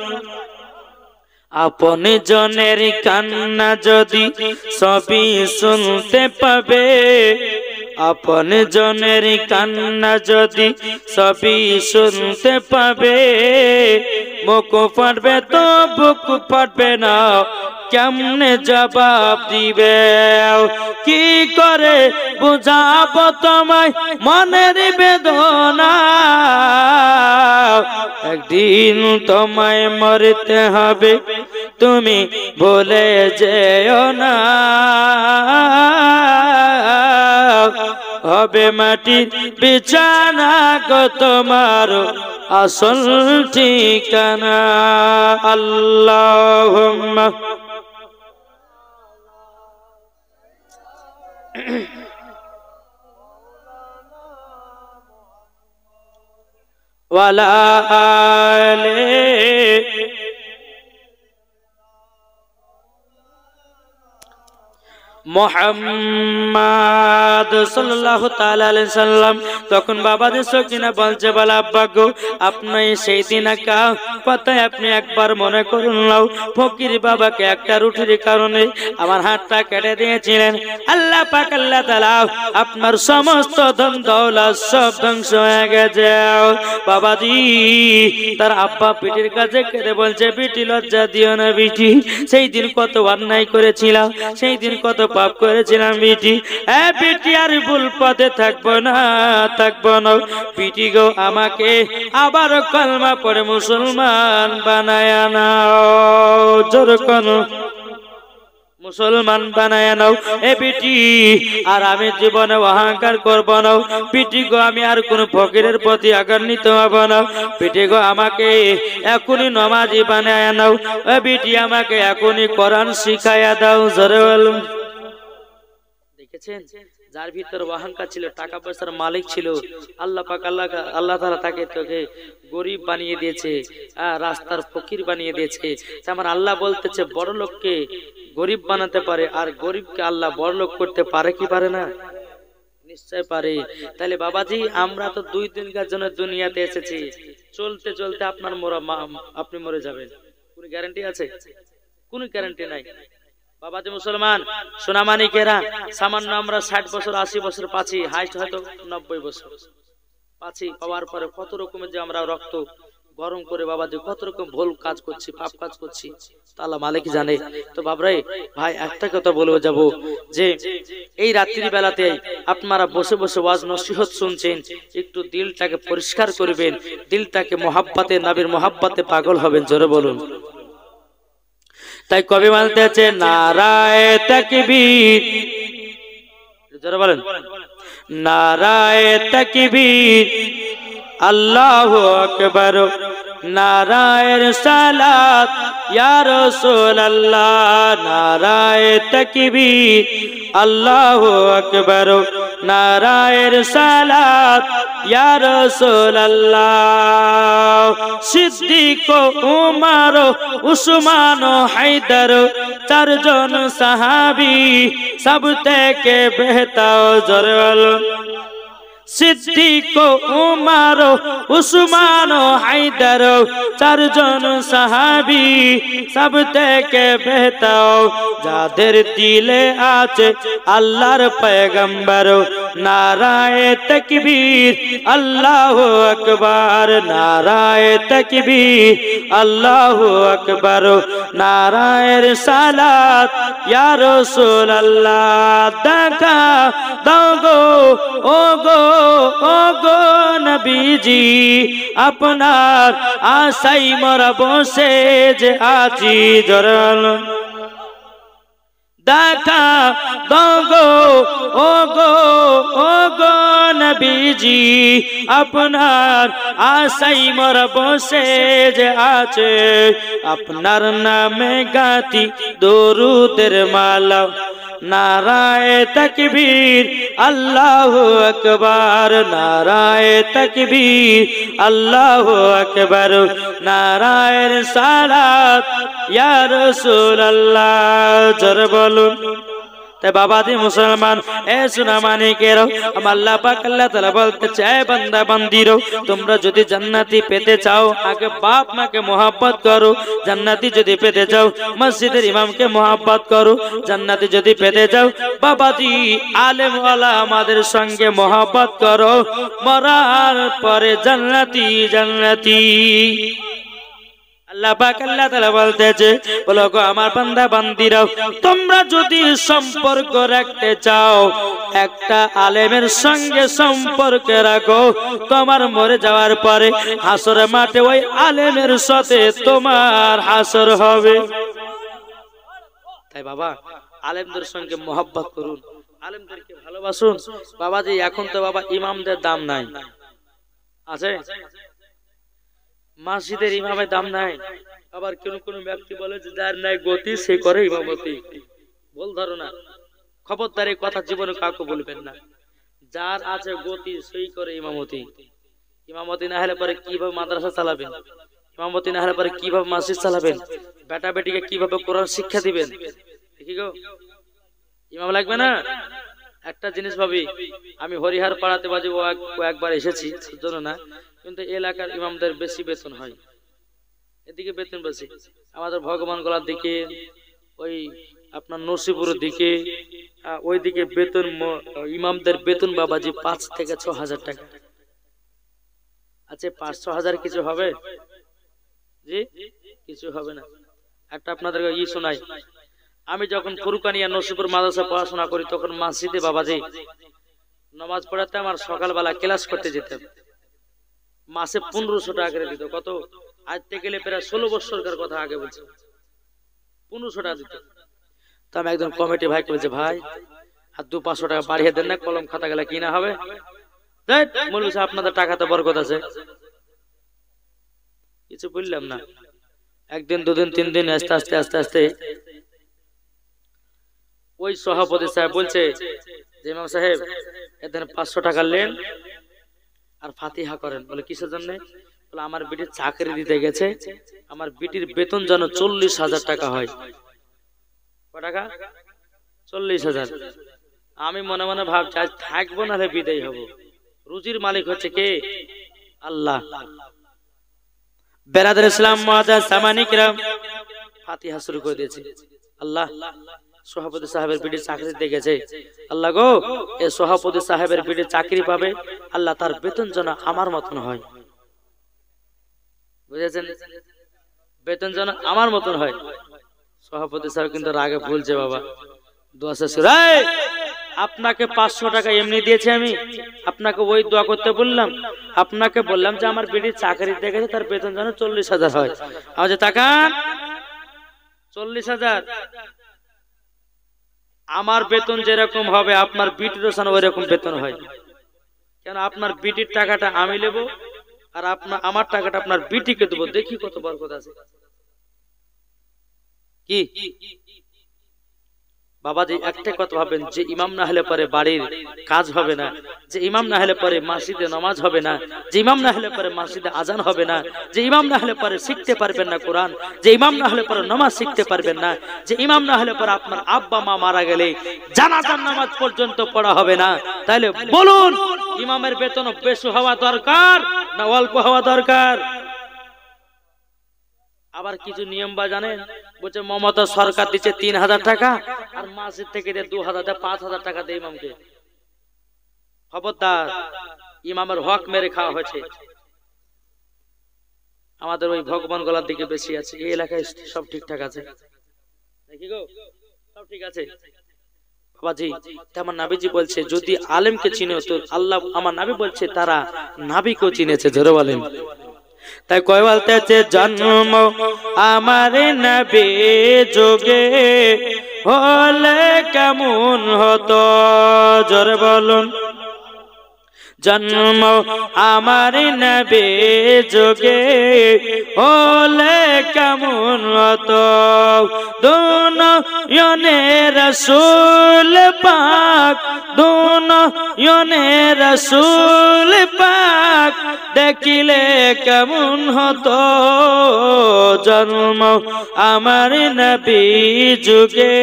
আপন জনের কান্না যদি সবই শুনতে পাবে, আপন জনের কান্না যদি সবই শুনতে পাবে, মুখ ফাটবে তো বুক ফাটবে না, কেমনে জবাব দিবে? কি করে বুঝাবো তোমায় মনের বেদনা, একদিন তোমায় মরতে হবে, তুমি ভুলে যেও না, হবে মাটির বিছানা গো তোমার আসল ঠিকানা। আল্লাহুম্মা ওয়ালা আলে মুহাম্মদ সাল্লাল্লাহু তাআলা আলাইহি সাল্লাম। তখন বাবাদের সকিনা বলছে, বলে আব্বা গো, আপনি সেই দিন কথায় আপনি একবার মনে করুন নাও, ফকির বাবাকে একটা রুটির কারণে আমার হাতটা কেটে দিয়েছিলেন। আল্লাহ পাক আল্লাহ তাআলা আপনার সমস্ত ধন দৌলত সব ধ্বংস হয়ে গেছে। বাবাজি তার আব্বা পিটির কাছে কেঁদে বলছে, বিটি লজ্জা দিও না বিটি, সেই দিন কত অন্যায় করেছিলাম, সেই দিন কত পাপ করেছিলাম বিটি। হ্যাঁ বিটি আর ভুল পথে থাকবো না, থাকবো না বিটি গো, আমাকে আবার কলমা পড়ে মুসলমান বানায় নাও। জোর করো, মুসলমান বানায় নাও এ বিটি, আর আমি জীবনে অহংকার করব না বিটি গো, আমি আর কোন ফকিরের প্রতি আগান্বিত হব না বিটি গো, আমাকে এখনই নামাজি বানায় নাও এ বিটি, আমাকে এখনই কোরআন শিখাইয়া দাও। জোরে বলুন। দেখেছেন যার ভিতর অহংকার ছিল, টাকা পয়সার মালিক ছিল, আল্লাহ পাক আল্লাহ তাআলা তাকে তোকে গরিব বানিয়ে দিয়েছে, রাস্তার ফকির বানিয়ে দিয়েছে। আমার আল্লাহ বলতেছে বড় লোককে গরিব বানাতে পারে, আর গরিবকে আল্লাহ বড় লোক করতে পারে কি পারে না? নিশ্চয় পারে। তাহলে বাবাজি আমরা তো 2 দিনকার জন্য দুনিয়াতে এসেছি, চলতে চলতে আপনার আপনি মরে যাবেন, কোন গ্যারান্টি আছে? কোন গ্যারান্টি নাই। বাবাজি মুসলমান সোনামানিকেরা, সামান্য আমরা 60 বছর 80 বছর পাচ্ছি, হাইস্ট হয়তো 90 বছর পাচ্ছি, পাওয়ার পরে কত রকমের যে আমরা রক্ত গরম করে বাবাজি কত রকম ভুল কাজ করছি, পাপ কাজ করছি, তা আল্লাহ মালিক জানে। তো বাবরাই ভাই একটা কথা বলবো যাব যে এই রাত্রি বেলাতে আপনারা বসে বসে ওয়াজ নসিহত শুনছেন, একটু দিলটাকে পরিষ্কার করবেন, দিলটাকে মোহাব্বতে নবীর মোহাব্বতে পাগল হবেন, জোরে বলুন। তাই কবি বলতে আছে নারায়ে তাকবীর, জোরে বলেন নারায়ে তাকবীর, আল্লাহু আকবার, নারায়ে রিসালাত ইয়া রাসূলুল্লাহ, নারায়ে তাকবীর, আল্লাহু আকবার, নারায়ে রিসালাত ইয়া রাসূলুল্লাহ। সিদ্দিক, উমর, উসমান, হায়দার, চারজন সাহাবী সব থেকে বেহতর, জোরে বলুন। সিদ্দিক, উমর, উসমান, হায়দার, চারজন সাহাবী সব থেকে বেহতর, যাদের দিলে আছে আল্লাহর পয়গম্বর। নারায়ে তাকবীর, আল্লাহু আকবার, নারায়ে তাকবীর, আল্লাহু আকবার, নারায়ে রিসালাত ইয়া রাসূলুল্লাহ। দেখা দাও গো ও গো ও গো নবীজি, আপনার আশাই মোরা বসে যে আছি, জোরে বলুন। দেখা দাও গো ও গো ও গো নবীজি, আপনার আশাই মোরা বসে যে আছে, আপনার নামে গাতি দরুদের মালা। নারায়ে তাকবীর, আল্লাহু আকবার, নারায়ে তাকবীর, আল্লাহু আকবার, নারায়ে রিসালাত ইয়া রাসূলুল্লাহ, জোরে বলুন। তাই বাবাজি মুসলমান, এ সোনা মানিকের, আমার আল্লাহ পাক আল্লাহ তাআলা বলতে চায় বান্দা বান্দিরো, তোমরা যদি জান্নাতি পেতে চাও আগে বাপ মাকে মোহাব্বত করো, জান্নাতি যদি পেতে চাও মসজিদের ইমামকে মোহাব্বত করো, জান্নাতি যদি পেতে চাও বাবাজি আলেম ওয়ালা আমাদের সঙ্গে মোহাব্বত করো, মরার পরে জান্নাতি জান্নাতি। আল্লাহ পাক আল্লাহ তাআলা বলতেছে, বলো গো আমার বান্দা বান্দিরা, তোমরা যদি সম্পর্ক রাখতে চাও একটা আলেমের সঙ্গে সম্পর্ক রাখো, তোমার মরে যাওয়ার পরে হাসর মাঠে ওই আলেমের সাথে তোমার হাসর হবে। তাই বাবা আলেমদের সঙ্গে মোহাব্বত করুন, আলেমদেরকে ভালোবাসুন। বাবাজি এখন তো বাবা ইমামদের দাম নাই, আছে মসজিদের ইমামের দাম নাই। আবার কোন কোন ব্যক্তি বলে যে যার নাই গতি সে করে ইমামতি, ভুল ধারণা, খবরদার এই কথা জীবনে কাউকে বলবেন না। যার আছে গতি সেই করে ইমামতি। ইমামতি না হলে পরে কিভাবে মাদ্রাসা চালাবেন, ইমামতি না হলে পরে কিভাবে মসজিদ চালাবেন, বেটা বেটিকে কিভাবে কোরআন শিক্ষা দিবেন, ঠিক গো ইমাম লাগবে না। একটা জিনিস ভাবি, আমি হরিহার পাড়াতে বাজে একবার এসেছি জন্য না, কিন্তু এলাকার ইমামদের বেশি বেতন হয়, এদিকে বেতন বেশি। আমাদের ভগবান গলার দিকে, ওই আপনার নরসিপুরের দিকে, ওইদিকে বেতন ইমামদের বেতন বাবাজি 5 থেকে 6 হাজার টাকা। আচ্ছা 5-6 হাজার কিছু হবে? জি কিছু হবে না। একটা আপনাদেরকে শোনাই, আমি যখন ফুরকানিয়া নরসিপুর মাদ্রাসা পড়াশোনা করি তখন মসজিদে বাবাজি নামাজ পড়াতে আমার সকালবেলা ক্লাস করতে যেতাম, মাসে 1500 টাকা করে দিত। কত? আজ থেকে গেলে প্রায় 16 বছরকার কথা আগে বলছি, 1500 টাকা দিত। তো আমি একজন কমিটি ভাইকে বলছি, ভাই আর 200-500 টাকা বাড়িয়ে দেন না, কলম খাতা গেলে কিনা হবে। মৌলভী সাহেব আপনাদের টাকাতে বরকত আছে, কিছু বললাম না। একদিন দুদিন 3 দিন আস্তে আস্তে আস্তে আস্তে ওই সভাপতি সাহেব বলছে যে ইমাম সাহেব এদের 500 টাকা নেন আর ফাতিহা করেন। বলে কিসের জন্য? বলে আমার বিটির চাকরি দিতে গেছে, আমার বিটির বেতন যেন 40,000 টাকা হয়। কত টাকা? 40,000। আমি মনে মনে ভাবছি আজ থাকবো না রে, বিদায় হব। রুজির মালিক হচ্ছে কে? আল্লাহ। বেরাদার ইসলাম মুআজ্জাজ সামানিকরাম, ফাতিহা শুরু করে দিয়েছে। আল্লাহ, সভাপতি সাহেবের বিটির চাকরি দিতে গেছে, আল্লাহ গো এই সভাপতি সাহেবের বিটির চাকরি পাবে, আল্লাহ তার বেতন যেন আমার মতন হয়। বুঝেছেন? বেতন যেন আমার মতন হয়। সভাপতি সাহেব কিন্তু রাগে ভুলছে বাবা, দোয়া শেষ করে আপনাকে 500 টাকা এমনি দিয়েছি আমি, আপনাকে ওই দোয়া করতে বললাম, আপনাকে বললাম যে আমার বিটির চাকরি দেখেছে তার বেতন যেন 40,000 হয়। আমার টাকা 40,000, আমার বেতন যেরকম হবে আপনার বিটিরও যেন ওই রকম বেতন হয়। কেন আপনার বিটির টাকাটা আমি নেব আর আমার টাকাটা আপনার বিটিকে দেবো, দেখি কত বরকত আছে। কি বাবাজি একটা কথা ভাবেন, যে ইমাম না হলে পরে বাড়ির কাজ হবে না, যে ইমাম না হলে পরে মসজিদে নামাজ হবে না, যে ইমাম না হলে পরে মসজিদে আজান হবে না, যে ইমাম না হলে পরে শিখতে পারবেন না কোরআন, যে ইমাম না হলে পরে নামাজ শিখতে পারবেন না, যে ইমাম না হলে পরে আপনার আব্বা মা মারা গেলে জানাজার নামাজ পর্যন্ত পড়া হবে না, তাহলে বলুন ইমামের বেতন বেশি হওয়া দরকার না অল্প হওয়া দরকার? আবার কিছু নিয়ম বা জানেন, বলছে মমতা সরকার দিচ্ছে 3,000 টাকা আর মসজিদ থেকে 2,000 দেয়, 5,000 টাকা দেয় ইমামকে। খবরদার, ইমামের হক মেরে খাওয়া হয়েছে। আমাদের ওই ভগবান গলার দিকে বেশি আছে, এই এলাকায় সব ঠিকঠাক আছে, দেখি গো সব ঠিক আছে বাবাজি। আমার নাবিজি বলছে যদি আলেমকে চিনো তো আল্লাহ, আমার নাবি বলছে তারা নাবিকেও চিনেছে, ধরে বলেন। তাই কয় বলতেছে জন্ম আমার নবী যুগে হলে কেমন হতো, জোরে বলুন। জন্ম আমার নবী যুগে হলে কেমন হতো, দুনিয়ানে রাসূল পাক, দুনিয়ানে রাসূল পাক দেখিলে কেমন হতো, জন্ম আমার নবী যুগে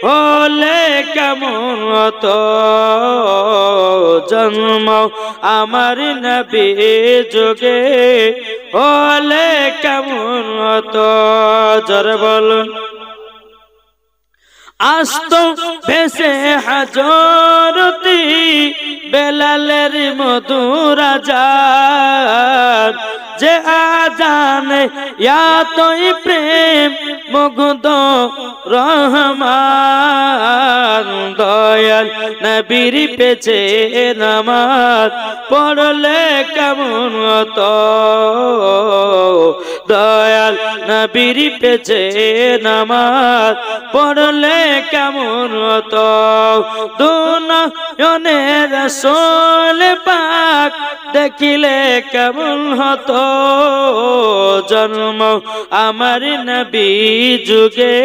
হলে কেমন হতো, জন্ম আমার নবী যুগে হলে কেমন হতো, জোরে বলুন। আস্তো ভেসে হাজরতি বেলালের মধুর আজান, যে আজানে এতই প্রেম মুগ্ধ রহমান, দয়াল নবীর পেছে নামাজ পড়লে কেমন হতো, দয়াল নবীর পেছে নামাজ পড়লে কেমন হতো, দুনিয়ানে রাসূল পাক দেখিলে কেমন হতো, জন্ম আমার নবী যুগে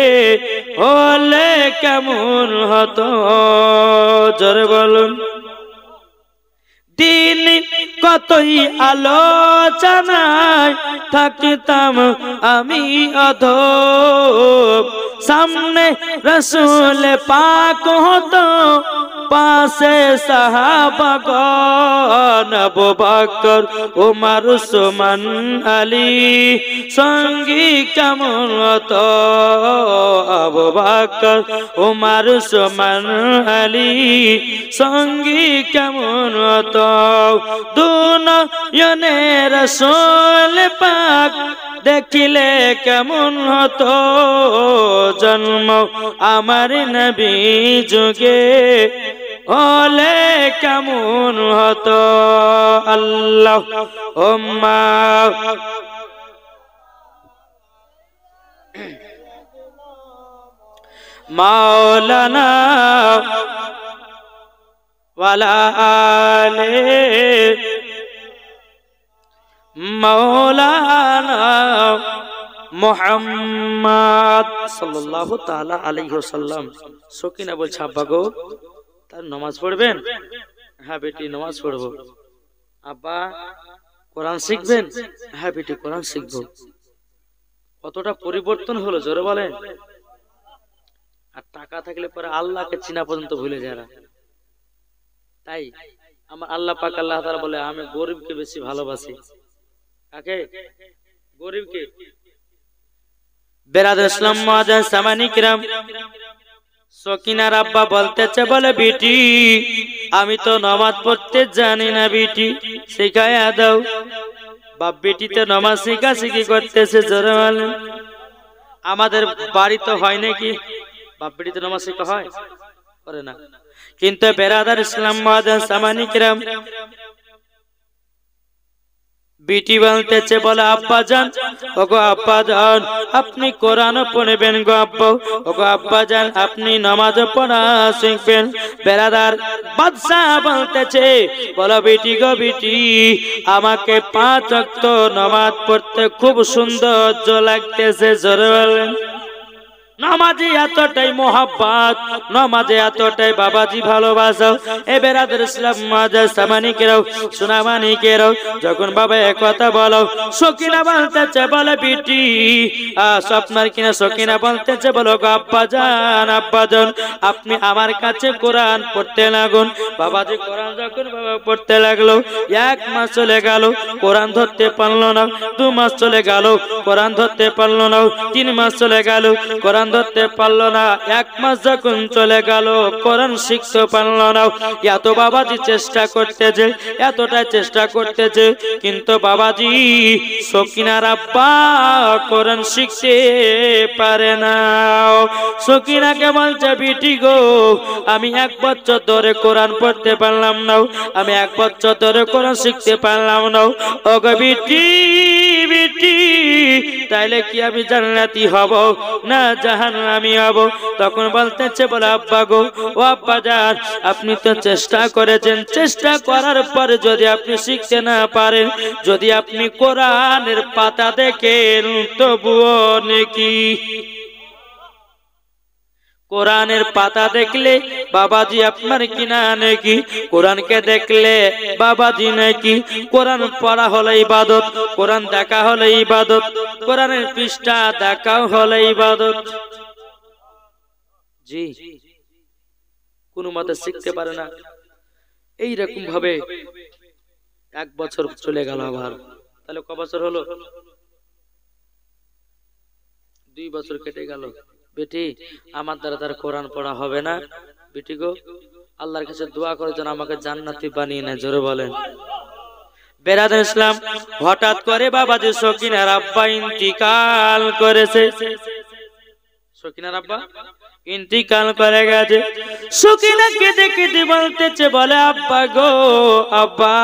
হলে কেমন হতো, জোরে বলুন। দিন কতই আলোচনায় থাকতাম আমি অধম, সামনে রাসূল পাক হতো পাশে সাহাবাগণ, আবু বকর ওমর উসমান আলী সঙ্গী কেমন হতো, আবু বকর ওমর উসমান আলী সঙ্গী কেমন হতো, দুনিয়ানে রাসূল পাক দেখিলে কেমন হতো, জন্ম আমার নবী যুগে হলে কেমন হতো। আল্লাহুম্মা মাওলানা ওয়ালা আলে মাওলানা মুহাম্মদ সাল্লাল্লাহু তাআলা আলাইহি ওয়াসাল্লাম। সকিনা বলছে আব্বা গো তার নামাজ পড়বেন? হ্যাঁ বেটি নামাজ পড়বো। আব্বা কোরআন শিখবেন? হ্যাঁ বেটি কোরআন শিখবো। কতটা পরিবর্তন হলো জোরে বলেন। আর টাকা থাকলে পরে আল্লাহকে চিনা পর্যন্ত ভুলে যায় না। তাই আমার আল্লাহ পাক আল্লাহ তাআলা বলে আমি গরিবকে বেশি ভালোবাসি। কাকে? গরিবকে। বেরাদর ইসলাম মুআজ্জাজ সামানি কিরাম, সকিনার আব্বা বলতেছে বলে বেটি আমি তো নামাজ পড়তে জানি না, বেটি শিখায়া দাও। বাপ বেটিতে নামাজ শিখাশিখি করতেছে, জোরে বলেন। আমাদের বাড়ি তো হয় নাকি বাপ বেটিতে নামাজ শিখা হয়, করে না। কিন্তু বেরাদার ইসলাম মুআজ্জাজ সামানি কিরাম, বেটি বলতেছে, বলে আব্বা জান, ওগো আব্বা জান আপনি কোরআন পড়বেন গো আব্বা, ওগো আব্বা জান আপনি নামাজ পড়া শিখবেন। বেরাদার বাদশা বলতেছে, বলো বেটি গো বেটি, আমাকে 5 ওয়াক্ত নামাজ পড়তে খুব সৌন্দর্য লাগতেছে, জোরে বলেন। নামাজে এতটাই মোহাব্বত, নামাজে এতটাই বাবাজি ভালোবাসা। এ বেরাদার ইসলাম মুআজ্জাজ সামানিকেরাও, সোনামানিকেরাও, যখন বাবা এক কথা বলো, সকিনা বলতেছে, বলে বেটি স্বপ্নার কিনা, সকিনা বলতেছে, বলো গো আব্বা জান, আব্বা জান আপনি আমার কাছে কোরআন পড়তে লাগুন। বাবাজি কোরআন যখন বাবা পড়তে লাগলো, 1 মাস চলে গেল, কোরআন ধরতে পারলো না। 2 মাস চলে গেল, কোরআন ধরতে পারলো না। 3 মাস চলে গেল, কোরআন ধরতে পারলো না। 1 মাস যখন চলে গেল, কোরআন শিখতে পারলো না। এত বাবাজি চেষ্টা করতেছে, এতটাই চেষ্টা করতেছে, কিন্তু বাবাজি সকিনার আব্বা কোরআন শিখতে পারে না। সকিনাকে বলছে, বিটি গো আমি 1 বছর ধরে কোরআন পড়তে পারলাম না, আমি 1 বছর ধরে কোরআন শিখতে পারলাম না। ওগো বিটি, বিটি তাইলে কি আমি জান্নাতি হব না জাহান্নামী হব? তখন বলতেছে, বলে আব্বা গো, ও আব্বা জান আপনি তো চেষ্টা করেছেন, চেষ্টা করার পরে যদি আপনি শিখতে না পারেন, যদি আপনি কোরআনের পাতা দেখেন তবুও নেকি। কোরআনের পাতা দেখলে বাবাজি আপনার কিনা নেকি, কোরআনকে দেখলে বাবাজি নাকি। কোরআন পড়া হলো ইবাদত, কোরআন দেখা হলো ইবাদত, কোরআনের পৃষ্ঠা দেখাও হলো ইবাদত। জি, কোন মতে শিখতে পারে না। এইরকম ভাবে 1 বছর চলে গেল, আবার তাহলে ক বছর হলো? 2 বছর কেটে গেল। বেটি আমার দ্বারা তার কোরআন পড়া হবে না, বেটি গো আল্লাহর কাছে দোয়া করে যেন আমাকে জান্নাতি বানিয়ে নেয়, জোরে বলেন। বেরাদার ইসলাম, হঠাৎ করে বাবাজি সকিনার আব্বা ইন্তিকাল করেছে। সকিনার আব্বা ইন্তিকাল করে গেছে। সকিনা কেঁদে কেঁদে বলতেছে, বলে আব্বা গো, আব্বা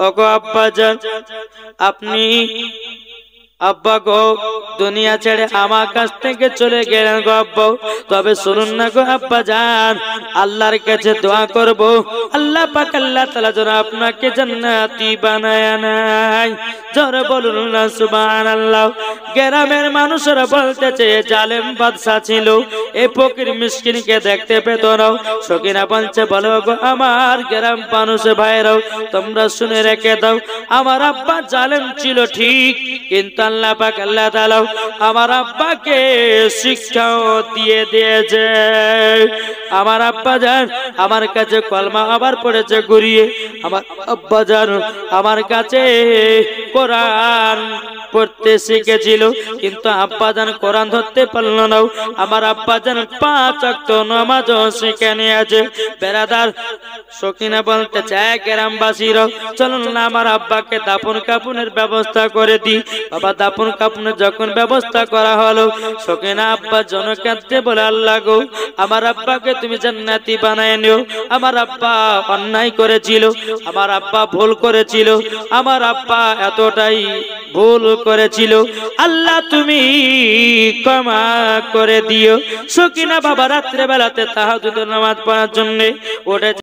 ওগো আব্বা জান আপনি, আব্বা গো দুনিয়া ছেড়ে আমার কাছ থেকে চলে গেলেন গো আব্বা। তবে শুনুন না গো আব্বা জান, আল্লাহর কাছে দোয়া করব, আল্লাহ পাক আল্লাহ তাআলা যেন আপনাকে জান্নাতি বানায় নেয়, জোরে বলুন না সুবহানাল্লাহ। গ্রামের মানুষরা বলতেছে, জালেম বাদশা ছিল, এই ফকির মিসকিনকে দেখতে পেত না। সকিনা বলছে, বলো গো আমার গ্রাম মানুষ ভাইরাও, তোমরা শুনে রেখে দাও, আমার আব্বা জালেম ছিল ঠিক, কিন্তু আল্লাহ পাক আল্লাহ তাআলা আমার আব্বাকে শিক্ষাও দিয়ে দিয়েছে। আমার আব্বা জান আমার কাছে কলমা আবার পড়েছে ঘুরিয়ে, আমার আব্বা জান আমার কাছে কোরআন পড়তে শিখেছিল, কিন্তু আব্বা জান কোরআন ধরতে পারল না। আমার আব্বা জান 5 ওয়াক্ত নামাজ শিখে নিয়েছে। বেরাদার সকিনা বলতে চায়, গ্রামবাসীরা চলুন না আমার আব্বাকে দাফন কাফনের ব্যবস্থা করে দিই। বাবা দাফন কাফনের যখন ব্যবস্থা করা হলো, সকিনা আব্বা জনকাঁদতে বলে, আল্লাহ গো আমার আব্বাকে তুমি জান্নাতি বানায় নিও। আমার আব্বা অন্যায় করেছিল, আমার আব্বা ভুল করেছিল, আমার আব্বা এতটাই ভুল করেছিল, আল্লাহ তুমি ক্ষমা করে দিও। সকিনা বাবা রাত্রে বেলাতে তাহাজ্জুদের নামাজ পড়ার জন্য ওঠে।